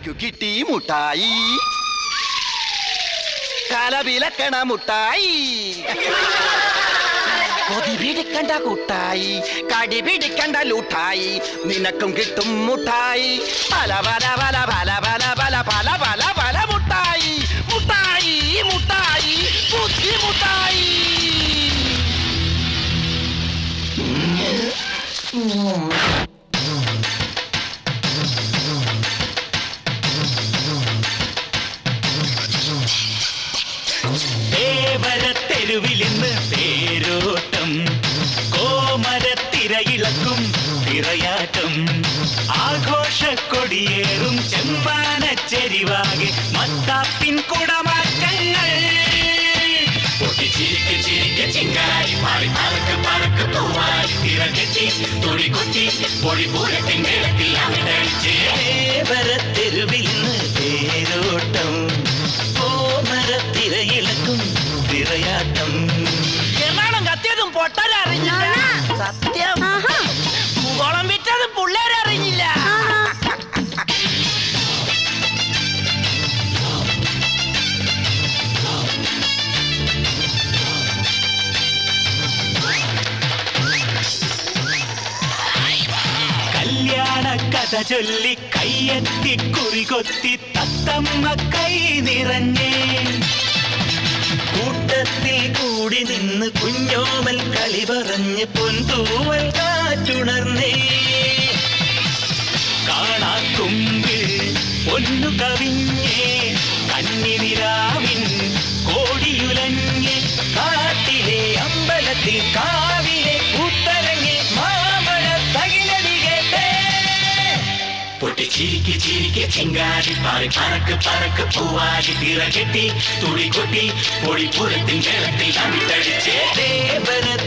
കലയ്ക്കു കിട്ടി മുട്ടായി, കലവിലക്കണ മുട്ടായി, കൊതി പിടിക്കണ്ട കൂട്ടായി, കടി പിടിക്കണ്ട ലൂട്ടായി, നിനക്കും കിട്ടും മുട്ടായി. പല പല പല പല പല പല പല പല പല മുട്ടായി, മുട്ടായി മുട്ടായി ബുദ്ധി മുട്ടായി. തെരുവിലിന്ന് തേരോട്ടം, കോമരത്തിരയിളക്കും തിറയാട്ടം, ആഘോഷക്കൊടിയേറും ചെമ്പാനച്ചെരിവാകെ മത്താപ്പിൻ കുടമാറ്റങ്ങൾ. പൊട്ടിച്ചിരിക്ക് ചിരിക്ക് ചിങ്കാരി പാടി പറക്ക് പറക്ക് പൂവാരി തിരകെട്ടി തുടി കുത്തി പൊടി പൂരത്തിൻ മേളത്തിൽ അമിതടിച്ച്. തെരുവിലിന്ന് തേരോട്ടം, കോമരത്തിരയിളക്കും തിറയാട്ടം. എറണാകുളം കത്തിയതും പൊട്ടരറിഞ്ഞില്ല, സത്യം. കുളം വിറ്റതും പിള്ളേരറിഞ്ഞില്ല. കല്യാണ കഥ ചൊല്ലി കയ്യെത്തി കുറികൊത്തി തത്തമ്മ കൈ നിറഞ്ഞേ, കൂട്ടത്തിൽ കൂടി നിന്ന് കുഞ്ഞോമൽ കളി പറഞ്ഞ് പൊന്തൂവൽ കാറ്റുണർന്നേ. കാണാക്കുമ്പിൽ പൊന്നു കവിഞ്ഞേ, കന്നിനിലാവിൻ കോടിയുലഞ്ഞേ, കാട്ടിലെ അമ്പലത്തിൽ കാവിലെ കൂത്തരങ്ങിൽ മാമഴ തകിലടി കേട്ടേ. പൊട്ടിച്ചിരിക്ക് ചിരിക്ക് ചിങ്കാരി പാറി പറക്ക് പറക്ക് പൂവാരി തിറകെട്ടി തുടി കൊട്ടി പൊടിപ്പുരത്തിൻ വെള്ളത്തിൽ അമിതടിച്ച്.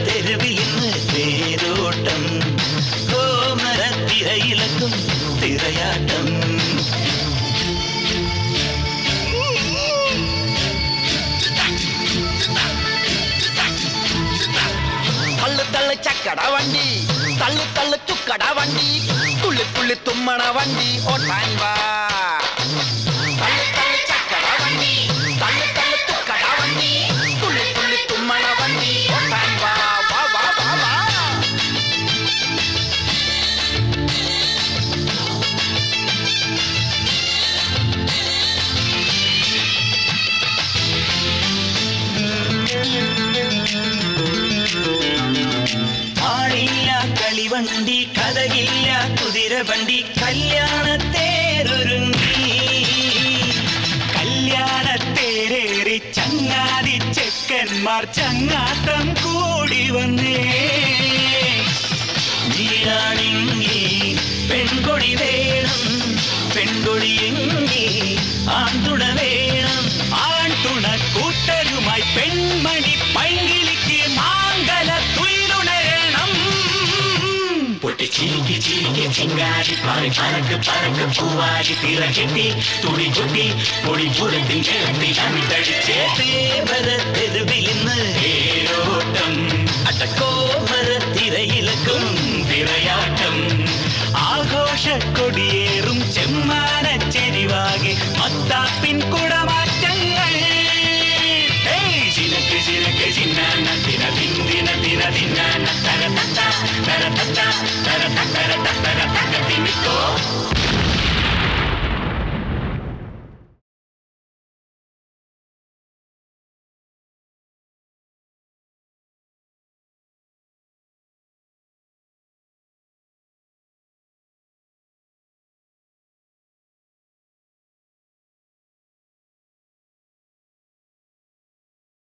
തെരുവിലിന്ന് തേരോട്ടം, കോമരത്തിരയിളക്കും തിറയാട്ടം. തള്ളു തള്ളു ചക്കട വണ്ടി, തള്ളു തള്ളു ചുക്കട വണ്ടി, തുള്ളി തുള്ളി തുമ്മണ വണ്ടി ഓട്ടാൻ വാ. തള്ളു തള്ളു ചക്കട വണ്ടി, തള്ളു തള്ളു ചുക്കട വണ്ടി, തുള്ളി തുള്ളി തുമ്മണ വണ്ടി ഓട്ടാൻ വാ. വാ വാ വാ വാ. ആളില്ല കളിവണ്ടി, കഥയില്ല കുതിരവണ്ടി, കല്യാണത്തേരൊരുങ്ങി. കല്യാണത്തേരേറി ചങ്ങാതി ചെക്കന്മാർ ചങ്ങാത്തം കൂടി വന്നേ. വീരാണിങ്ങി പെൺകൊടി വേണം, പെൺകൊടി എങ്ങി ആൺതുണ വേണം, ആൺതുണ കൂട്ടരുമായി പെൺമണി പൈങ്കിളിക്ക് മാങ്കല തുയിലുണരണം. പൊട്ടിച്ചിരിക്ക് ചിരിക്ക് ചിങ്കാരി പാറി പറക്ക് പറക്ക് പൂവാരി തിറകെട്ടി തുടി കൊട്ടി പൊടിപ്പുരത്തിൻ വെള്ളത്തിൽ അമിതടിച്ച്. തെരുവിലിന്ന് തേരോട്ടം, കോമരത്തിരയിളക്കും തിറയാട്ടം, ആഘോഷക്കൊടിയേറും ചെമ്മാനച്ചെരിവാകെ മത്താപ്പിൻ കുടമാറ്റങ്ങൾ. ചിനക്ക് ചിനക്ക് ചിന്നാന തിന തിന്തിന തിന തിന്നാന തര തത്ത തര തത്ത തര തര തര തക്ക തിമിക്കോ.